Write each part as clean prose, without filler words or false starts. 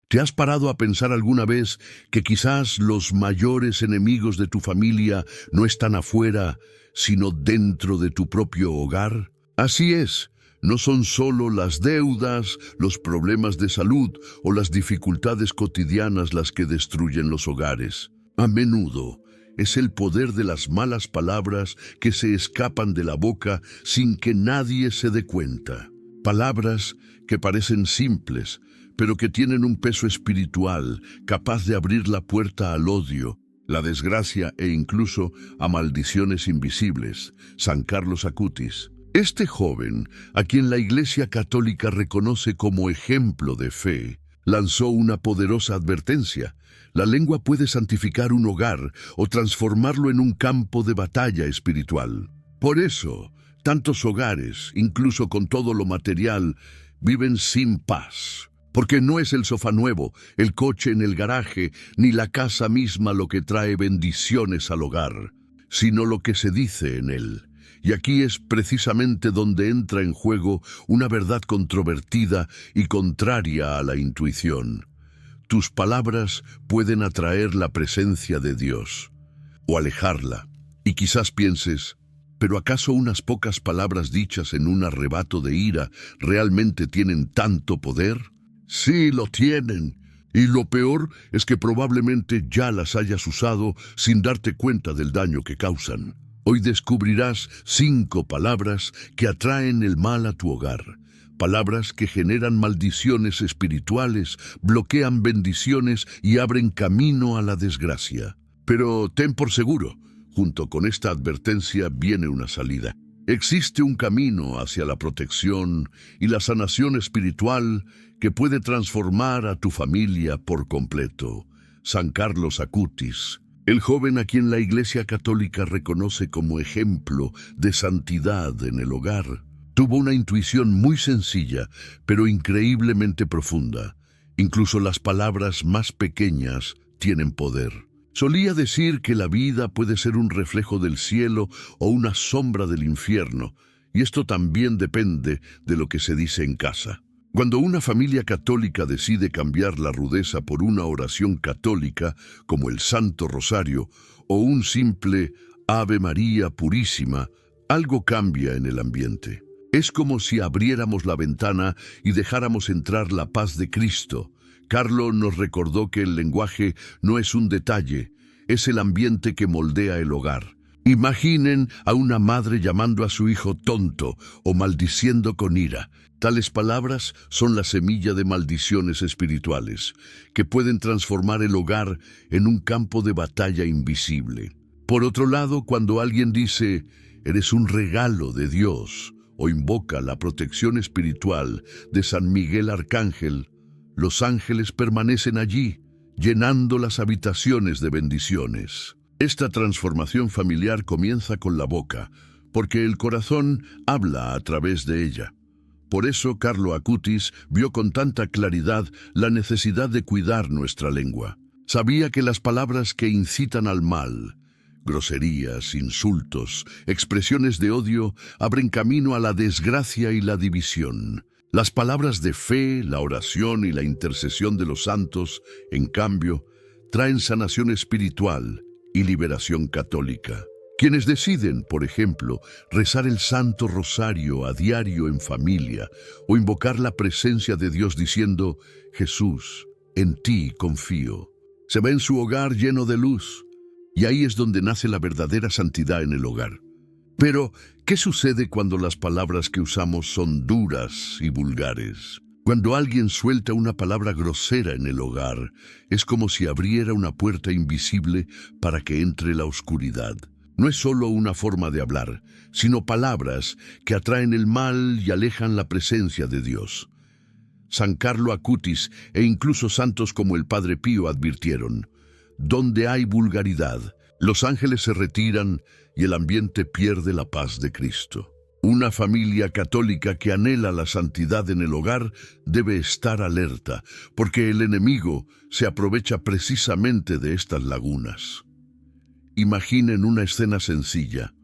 ¿Te has parado a pensar alguna vez que quizás los mayores enemigos de tu familia no están afuera, sino dentro de tu propio hogar? Así es, no son solo las deudas, los problemas de salud o las dificultades cotidianas las que destruyen los hogares. A menudo es el poder de las malas palabras que se escapan de la boca sin que nadie se dé cuenta. Palabras que parecen simples, pero que tienen un peso espiritual capaz de abrir la puerta al odio, la desgracia e incluso a maldiciones invisibles. San Carlos Acutis. Este joven, a quien la Iglesia Católica reconoce como ejemplo de fe, lanzó una poderosa advertencia. La lengua puede santificar un hogar o transformarlo en un campo de batalla espiritual. Por eso, tantos hogares, incluso con todo lo material, viven sin paz. Porque no es el sofá nuevo, el coche en el garaje, ni la casa misma lo que trae bendiciones al hogar, sino lo que se dice en él. Y aquí es precisamente donde entra en juego una verdad controvertida y contraria a la intuición. Tus palabras pueden atraer la presencia de Dios o alejarla. Y quizás pienses, ¿pero acaso unas pocas palabras dichas en un arrebato de ira realmente tienen tanto poder? Sí, lo tienen. Y lo peor es que probablemente ya las hayas usado sin darte cuenta del daño que causan. Hoy descubrirás 5 palabras que atraen el mal a tu hogar. Palabras que generan maldiciones espirituales, bloquean bendiciones y abren camino a la desgracia. Pero ten por seguro, junto con esta advertencia viene una salida. Existe un camino hacia la protección y la sanación espiritual que puede transformar a tu familia por completo. San Carlos Acutis, el joven a quien la Iglesia Católica reconoce como ejemplo de santidad en el hogar, tuvo una intuición muy sencilla, pero increíblemente profunda. Incluso las palabras más pequeñas tienen poder. Solía decir que la vida puede ser un reflejo del cielo o una sombra del infierno, y esto también depende de lo que se dice en casa. Cuando una familia católica decide cambiar la rudeza por una oración católica, como el Santo Rosario, o un simple Ave María Purísima, algo cambia en el ambiente. Es como si abriéramos la ventana y dejáramos entrar la paz de Cristo. Carlo nos recordó que el lenguaje no es un detalle, es el ambiente que moldea el hogar. Imaginen a una madre llamando a su hijo tonto o maldiciendo con ira. Tales palabras son la semilla de maldiciones espirituales, que pueden transformar el hogar en un campo de batalla invisible. Por otro lado, cuando alguien dice, eres un regalo de Dios, o invoca la protección espiritual de San Miguel Arcángel, los ángeles permanecen allí, llenando las habitaciones de bendiciones. Esta transformación familiar comienza con la boca, porque el corazón habla a través de ella. Por eso Carlo Acutis vio con tanta claridad la necesidad de cuidar nuestra lengua. Sabía que las palabras que incitan al mal, groserías, insultos, expresiones de odio, abren camino a la desgracia y la división. Las palabras de fe, la oración y la intercesión de los santos, en cambio, traen sanación espiritual y liberación católica. Quienes deciden, por ejemplo, rezar el Santo Rosario a diario en familia o invocar la presencia de Dios diciendo, Jesús, en ti confío, se ven su hogar lleno de luz, y ahí es donde nace la verdadera santidad en el hogar. Pero, ¿qué sucede cuando las palabras que usamos son duras y vulgares? Cuando alguien suelta una palabra grosera en el hogar, es como si abriera una puerta invisible para que entre la oscuridad. No es solo una forma de hablar, sino palabras que atraen el mal y alejan la presencia de Dios. San Carlo Acutis e incluso santos como el Padre Pío advirtieron, donde hay vulgaridad, los ángeles se retiran y el ambiente pierde la paz de Cristo. Una familia católica que anhela la santidad en el hogar debe estar alerta, porque el enemigo se aprovecha precisamente de estas lagunas. Imaginen una escena sencilla.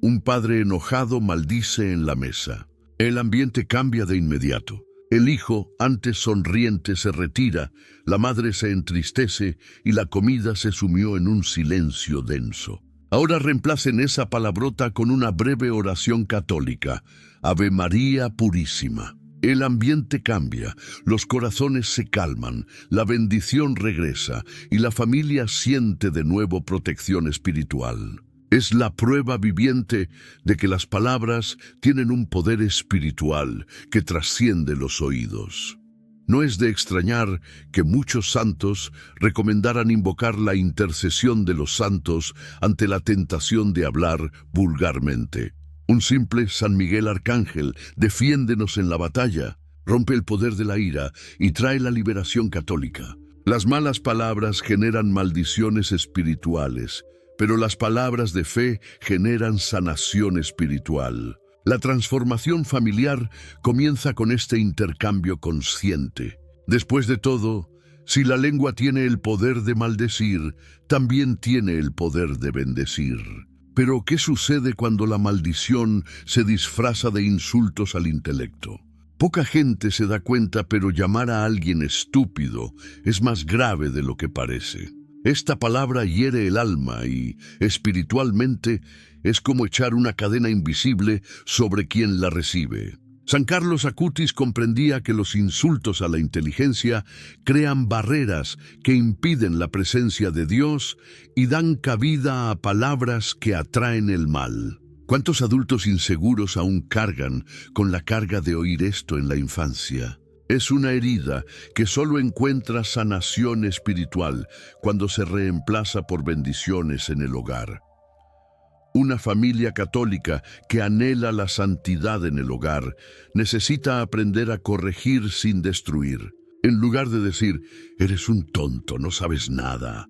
Un padre enojado maldice en la mesa. El ambiente cambia de inmediato. El hijo, antes sonriente, se retira, la madre se entristece y la comida se sumió en un silencio denso. Ahora reemplacen esa palabrota con una breve oración católica. Ave María Purísima. El ambiente cambia, los corazones se calman, la bendición regresa y la familia siente de nuevo protección espiritual. Es la prueba viviente de que las palabras tienen un poder espiritual que trasciende los oídos. No es de extrañar que muchos santos recomendaran invocar la intercesión de los santos ante la tentación de hablar vulgarmente. Un simple San Miguel Arcángel, defiéndenos en la batalla, rompe el poder de la ira y trae la liberación católica. Las malas palabras generan maldiciones espirituales, pero las palabras de fe generan sanación espiritual. La transformación familiar comienza con este intercambio consciente. Después de todo, si la lengua tiene el poder de maldecir, también tiene el poder de bendecir. Pero, ¿qué sucede cuando la maldición se disfraza de insultos al intelecto? Poca gente se da cuenta, pero llamar a alguien estúpido es más grave de lo que parece. Esta palabra hiere el alma y, espiritualmente, es como echar una cadena invisible sobre quien la recibe. San Carlos Acutis comprendía que los insultos a la inteligencia crean barreras que impiden la presencia de Dios y dan cabida a palabras que atraen el mal. ¿Cuántos adultos inseguros aún cargan con la carga de oír esto en la infancia? Es una herida que solo encuentra sanación espiritual cuando se reemplaza por bendiciones en el hogar. Una familia católica que anhela la santidad en el hogar necesita aprender a corregir sin destruir. En lugar de decir, eres un tonto, no sabes nada,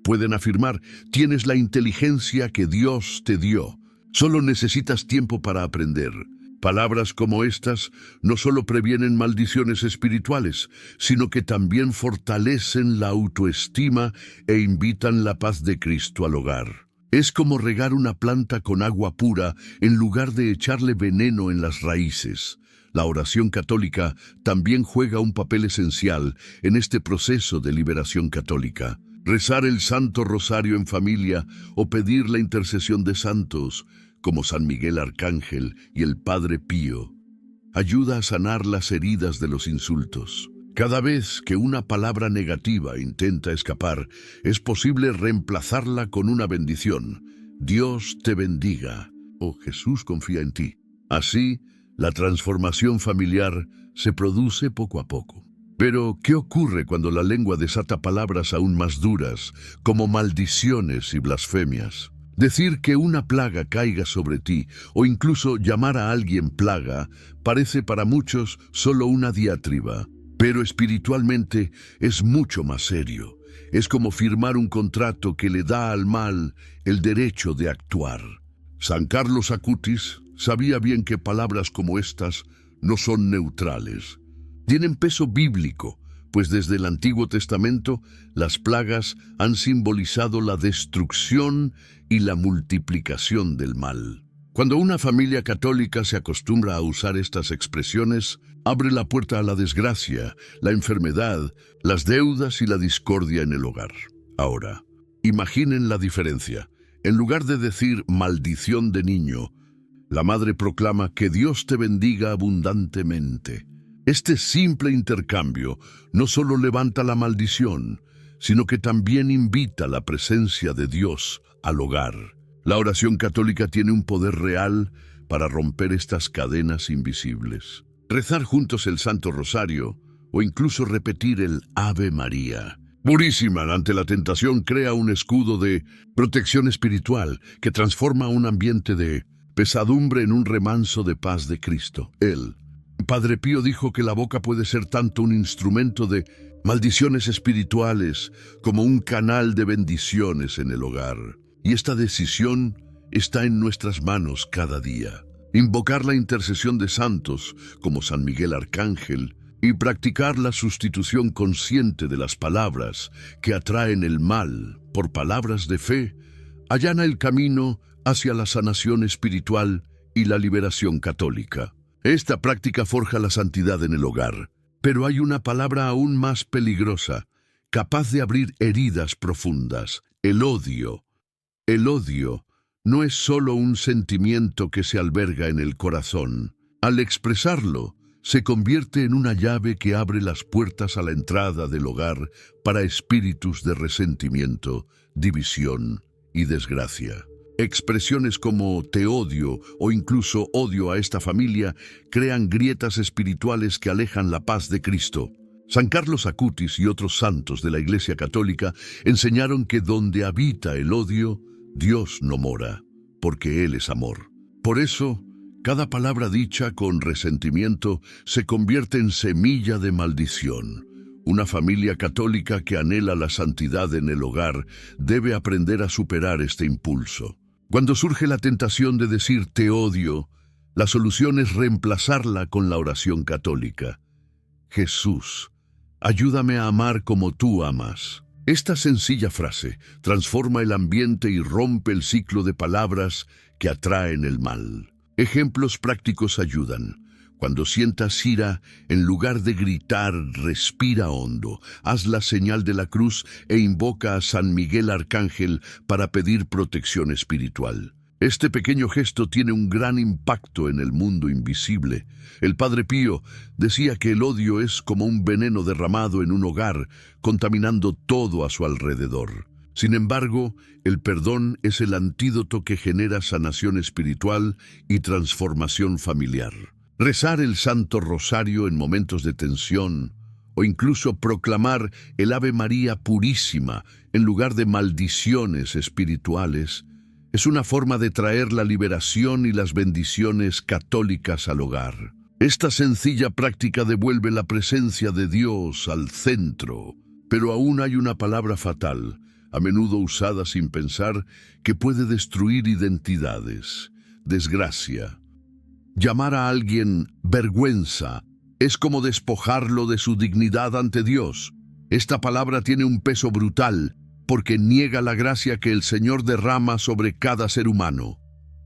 pueden afirmar, tienes la inteligencia que Dios te dio. Solo necesitas tiempo para aprender. Palabras como estas no solo previenen maldiciones espirituales, sino que también fortalecen la autoestima e invitan la paz de Cristo al hogar. Es como regar una planta con agua pura en lugar de echarle veneno en las raíces. La oración católica también juega un papel esencial en este proceso de liberación católica. Rezar el Santo Rosario en familia o pedir la intercesión de santos, como San Miguel Arcángel y el Padre Pío, ayuda a sanar las heridas de los insultos. Cada vez que una palabra negativa intenta escapar, es posible reemplazarla con una bendición. Dios te bendiga, o Jesús confía en ti. Así, la transformación familiar se produce poco a poco. Pero, ¿qué ocurre cuando la lengua desata palabras aún más duras, como maldiciones y blasfemias? Decir que una plaga caiga sobre ti, o incluso llamar a alguien plaga, parece para muchos solo una diatriba. Pero espiritualmente es mucho más serio. Es como firmar un contrato que le da al mal el derecho de actuar. San Carlos Acutis sabía bien que palabras como estas no son neutrales. Tienen peso bíblico, pues desde el Antiguo Testamento las plagas han simbolizado la destrucción y la multiplicación del mal. Cuando una familia católica se acostumbra a usar estas expresiones, abre la puerta a la desgracia, la enfermedad, las deudas y la discordia en el hogar. Ahora, imaginen la diferencia. En lugar de decir maldición de niño, la madre proclama que Dios te bendiga abundantemente. Este simple intercambio no solo levanta la maldición, sino que también invita la presencia de Dios al hogar. La oración católica tiene un poder real para romper estas cadenas invisibles. Rezar juntos el Santo Rosario o incluso repetir el Ave María Purísima ante la tentación crea un escudo de protección espiritual que transforma un ambiente de pesadumbre en un remanso de paz de Cristo. Padre Pío dijo que la boca puede ser tanto un instrumento de maldiciones espirituales como un canal de bendiciones en el hogar. Y esta decisión está en nuestras manos cada día. Invocar la intercesión de santos como San Miguel Arcángel y practicar la sustitución consciente de las palabras que atraen el mal por palabras de fe allana el camino hacia la sanación espiritual y la liberación católica. Esta práctica forja la santidad en el hogar. Pero hay una palabra aún más peligrosa, capaz de abrir heridas profundas: el odio. El odio no es solo un sentimiento que se alberga en el corazón. Al expresarlo, se convierte en una llave que abre las puertas a la entrada del hogar para espíritus de resentimiento, división y desgracia. Expresiones como "te odio" o incluso "odio a esta familia" crean grietas espirituales que alejan la paz de Cristo. San Carlos Acutis y otros santos de la Iglesia Católica enseñaron que donde habita el odio, Dios no mora, porque Él es amor. Por eso, cada palabra dicha con resentimiento se convierte en semilla de maldición. Una familia católica que anhela la santidad en el hogar debe aprender a superar este impulso. Cuando surge la tentación de decir "te odio", la solución es reemplazarla con la oración católica: Jesús, ayúdame a amar como tú amas. Esta sencilla frase transforma el ambiente y rompe el ciclo de palabras que atraen el mal. Ejemplos prácticos ayudan. Cuando sientas ira, en lugar de gritar, respira hondo, haz la señal de la cruz e invoca a San Miguel Arcángel para pedir protección espiritual. Este pequeño gesto tiene un gran impacto en el mundo invisible. El Padre Pío decía que el odio es como un veneno derramado en un hogar, contaminando todo a su alrededor. Sin embargo, el perdón es el antídoto que genera sanación espiritual y transformación familiar. Rezar el Santo Rosario en momentos de tensión, o incluso proclamar el Ave María Purísima en lugar de maldiciones espirituales, es una forma de traer la liberación y las bendiciones católicas al hogar. Esta sencilla práctica devuelve la presencia de Dios al centro, pero aún hay una palabra fatal, a menudo usada sin pensar, que puede destruir identidades: desgracia. Llamar a alguien vergüenza es como despojarlo de su dignidad ante Dios. Esta palabra tiene un peso brutal, porque niega la gracia que el Señor derrama sobre cada ser humano.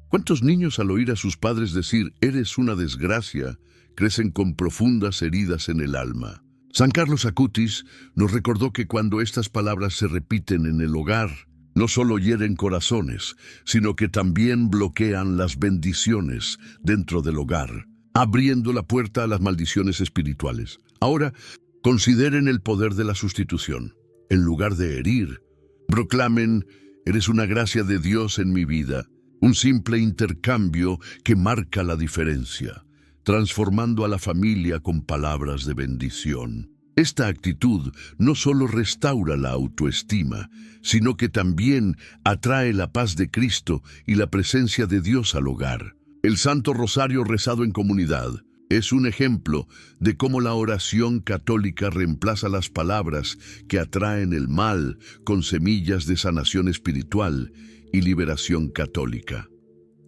¿Cuántos niños, al oír a sus padres decir "eres una desgracia", crecen con profundas heridas en el alma? San Carlos Acutis nos recordó que cuando estas palabras se repiten en el hogar, no solo hieren corazones, sino que también bloquean las bendiciones dentro del hogar, abriendo la puerta a las maldiciones espirituales. Ahora, consideren el poder de la sustitución. En lugar de herir, proclamen: "eres una gracia de Dios en mi vida", un simple intercambio que marca la diferencia, transformando a la familia con palabras de bendición. Esta actitud no solo restaura la autoestima, sino que también atrae la paz de Cristo y la presencia de Dios al hogar. El Santo Rosario rezado en comunidad es un ejemplo de cómo la oración católica reemplaza las palabras que atraen el mal con semillas de sanación espiritual y liberación católica.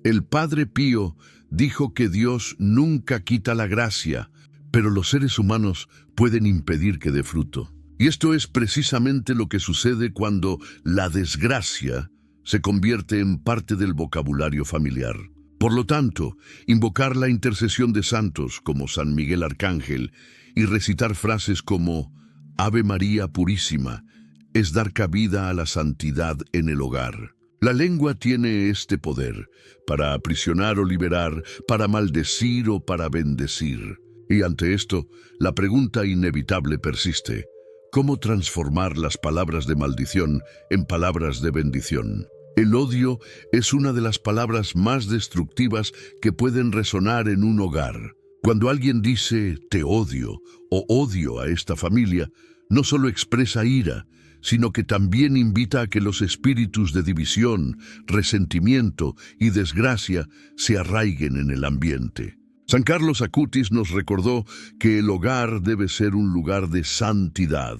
El Padre Pío dijo que Dios nunca quita la gracia, pero los seres humanos pueden impedir que dé fruto. Y esto es precisamente lo que sucede cuando la desgracia se convierte en parte del vocabulario familiar. Por lo tanto, invocar la intercesión de santos como San Miguel Arcángel y recitar frases como "Ave María Purísima" es dar cabida a la santidad en el hogar. La lengua tiene este poder para aprisionar o liberar, para maldecir o para bendecir. Y ante esto, la pregunta inevitable persiste: ¿cómo transformar las palabras de maldición en palabras de bendición? El odio es una de las palabras más destructivas que pueden resonar en un hogar. Cuando alguien dice "te odio" o "odio a esta familia", no solo expresa ira, sino que también invita a que los espíritus de división, resentimiento y desgracia se arraiguen en el ambiente. San Carlos Acutis nos recordó que el hogar debe ser un lugar de santidad,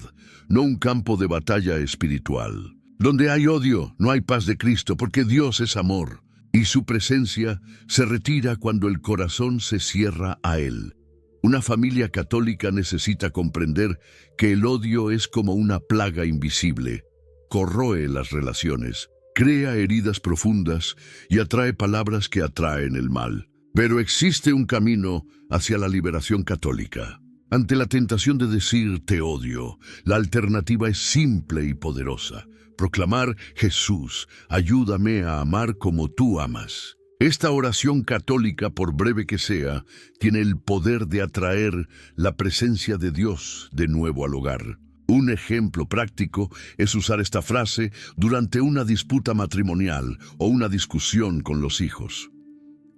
no un campo de batalla espiritual. Donde hay odio, no hay paz de Cristo, porque Dios es amor, y su presencia se retira cuando el corazón se cierra a Él. Una familia católica necesita comprender que el odio es como una plaga invisible. Corroe las relaciones, crea heridas profundas y atrae palabras que atraen el mal. Pero existe un camino hacia la liberación católica. Ante la tentación de decir te odio, la alternativa es simple y poderosa. Proclamar: Jesús, ayúdame a amar como tú amas. Esta oración católica, por breve que sea, tiene el poder de atraer la presencia de Dios de nuevo al hogar. Un ejemplo práctico es usar esta frase durante una disputa matrimonial o una discusión con los hijos.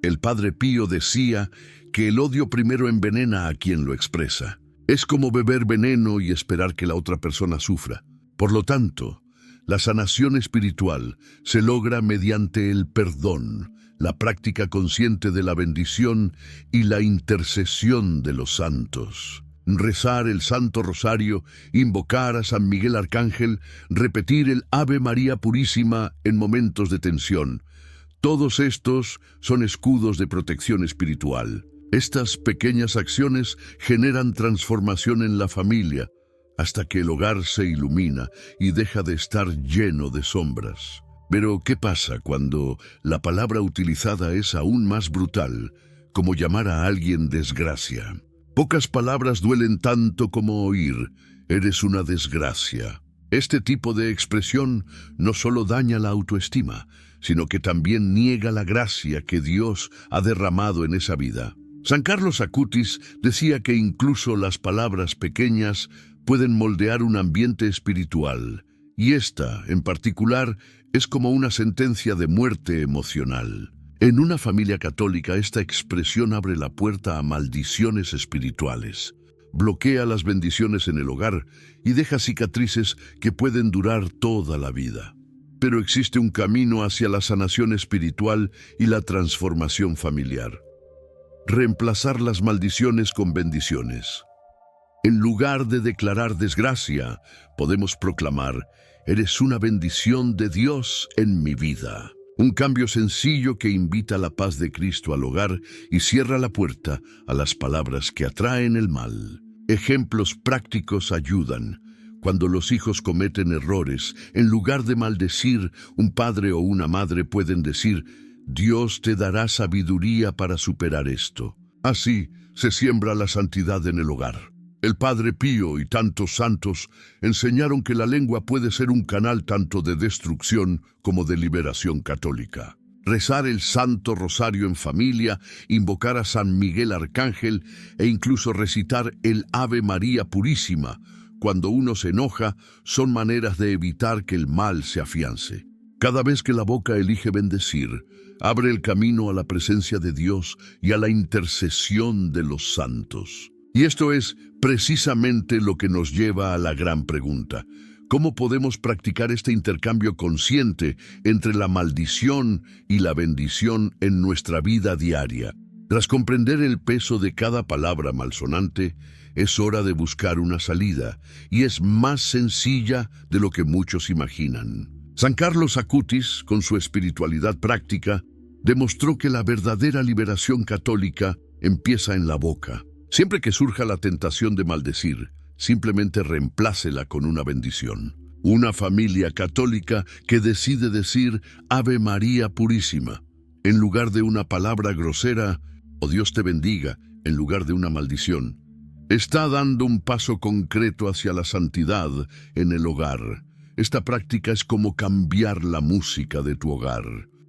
El Padre Pío decía que el odio primero envenena a quien lo expresa. Es como beber veneno y esperar que la otra persona sufra. Por lo tanto, la sanación espiritual se logra mediante el perdón, la práctica consciente de la bendición y la intercesión de los santos. Rezar el Santo Rosario, invocar a San Miguel Arcángel, repetir el Ave María Purísima en momentos de tensión. Todos estos son escudos de protección espiritual. Estas pequeñas acciones generan transformación en la familia, hasta que el hogar se ilumina y deja de estar lleno de sombras. Pero, ¿qué pasa cuando la palabra utilizada es aún más brutal, como llamar a alguien desgracia? Pocas palabras duelen tanto como oír: eres una desgracia. Este tipo de expresión no solo daña la autoestima, sino que también niega la gracia que Dios ha derramado en esa vida. San Carlos Acutis decía que incluso las palabras pequeñas pueden moldear un ambiente espiritual, y esta, en particular, es como una sentencia de muerte emocional. En una familia católica, esta expresión abre la puerta a maldiciones espirituales, bloquea las bendiciones en el hogar y deja cicatrices que pueden durar toda la vida. Pero existe un camino hacia la sanación espiritual y la transformación familiar. Reemplazar las maldiciones con bendiciones. En lugar de declarar desgracia, podemos proclamar: eres una bendición de Dios en mi vida. Un cambio sencillo que invita la paz de Cristo al hogar y cierra la puerta a las palabras que atraen el mal. Ejemplos prácticos ayudan. Cuando los hijos cometen errores, en lugar de maldecir, un padre o una madre pueden decir: Dios te dará sabiduría para superar esto. Así se siembra la santidad en el hogar. El Padre Pío y tantos santos enseñaron que la lengua puede ser un canal tanto de destrucción como de liberación católica. Rezar el Santo Rosario en familia, invocar a San Miguel Arcángel e incluso recitar el Ave María Purísima cuando uno se enoja son maneras de evitar que el mal se afiance. Cada vez que la boca elige bendecir, abre el camino a la presencia de Dios y a la intercesión de los santos. Y esto es precisamente lo que nos lleva a la gran pregunta: ¿cómo podemos practicar este intercambio consciente entre la maldición y la bendición en nuestra vida diaria? Tras comprender el peso de cada palabra malsonante, es hora de buscar una salida, y es más sencilla de lo que muchos imaginan. San Carlos Acutis, con su espiritualidad práctica, demostró que la verdadera liberación católica empieza en la boca. Siempre que surja la tentación de maldecir, simplemente reemplácela con una bendición. Una familia católica que decide decir Ave María Purísima en lugar de una palabra grosera, o Dios te bendiga en lugar de una maldición, está dando un paso concreto hacia la santidad en el hogar. Esta práctica es como cambiar la música de tu hogar.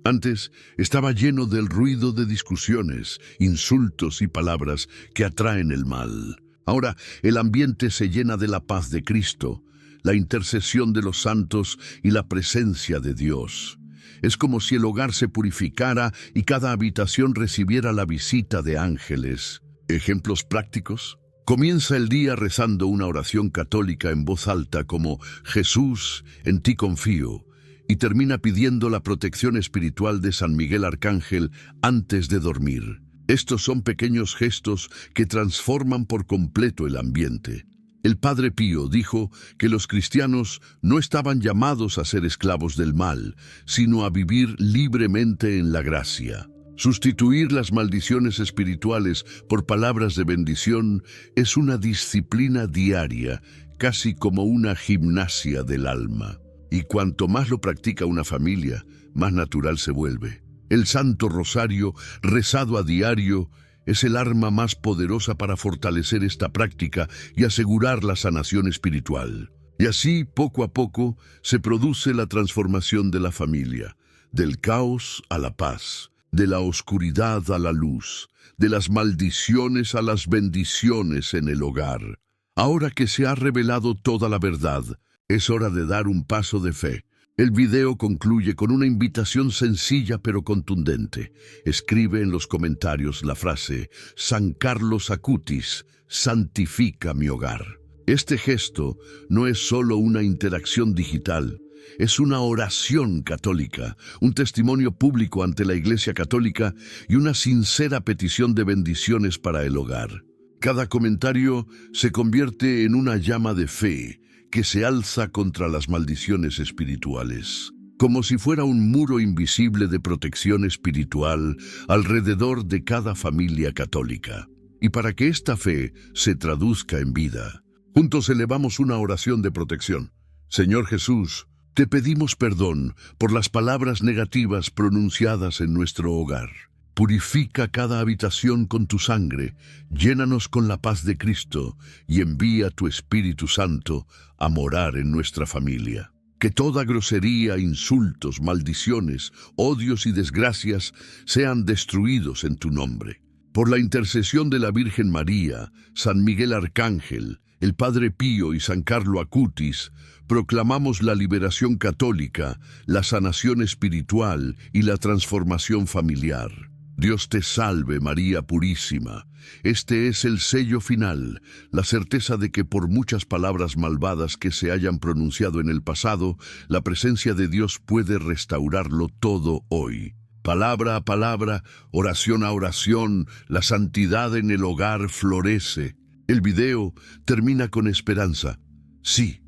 Antes estaba lleno del ruido de discusiones, insultos y palabras que atraen el mal. Ahora el ambiente se llena de la paz de Cristo, la intercesión de los santos y la presencia de Dios. Es como si el hogar se purificara y cada habitación recibiera la visita de ángeles. ¿Ejemplos prácticos? Comienza el día rezando una oración católica en voz alta como Jesús, en ti confío, y termina pidiendo la protección espiritual de San Miguel Arcángel antes de dormir. Estos son pequeños gestos que transforman por completo el ambiente. El Padre Pío dijo que los cristianos no estaban llamados a ser esclavos del mal, sino a vivir libremente en la gracia. Sustituir las maldiciones espirituales por palabras de bendición es una disciplina diaria, casi como una gimnasia del alma. Y cuanto más lo practica una familia, más natural se vuelve. El Santo Rosario, rezado a diario, es el arma más poderosa para fortalecer esta práctica y asegurar la sanación espiritual. Y así, poco a poco, se produce la transformación de la familia, del caos a la paz, de la oscuridad a la luz, de las maldiciones a las bendiciones en el hogar. Ahora que se ha revelado toda la verdad, es hora de dar un paso de fe. El video concluye con una invitación sencilla pero contundente. Escribe en los comentarios la frase «San Carlos Acutis, santifica mi hogar». Este gesto no es solo una interacción digital, es una oración católica, un testimonio público ante la Iglesia Católica y una sincera petición de bendiciones para el hogar. Cada comentario se convierte en una llama de fe que se alza contra las maldiciones espirituales, como si fuera un muro invisible de protección espiritual alrededor de cada familia católica. Y para que esta fe se traduzca en vida, juntos elevamos una oración de protección. Señor Jesús, te pedimos perdón por las palabras negativas pronunciadas en nuestro hogar. Purifica cada habitación con tu sangre, llénanos con la paz de Cristo y envía tu Espíritu Santo a morar en nuestra familia. Que toda grosería, insultos, maldiciones, odios y desgracias sean destruidos en tu nombre. Por la intercesión de la Virgen María, San Miguel Arcángel, el Padre Pío y San Carlo Acutis, proclamamos la liberación católica, la sanación espiritual y la transformación familiar. Dios te salve, María Purísima. Este es el sello final, la certeza de que por muchas palabras malvadas que se hayan pronunciado en el pasado, la presencia de Dios puede restaurarlo todo hoy. Palabra a palabra, oración a oración, la santidad en el hogar florece. El video termina con esperanza. Sí,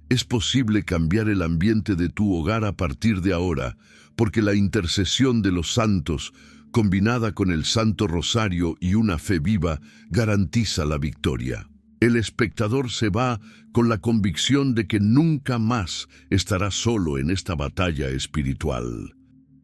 es posible cambiar el ambiente de tu hogar a partir de ahora, porque la intercesión de los santos, combinada con el Santo Rosario y una fe viva, garantiza la victoria. El espectador se va con la convicción de que nunca más estará solo en esta batalla espiritual.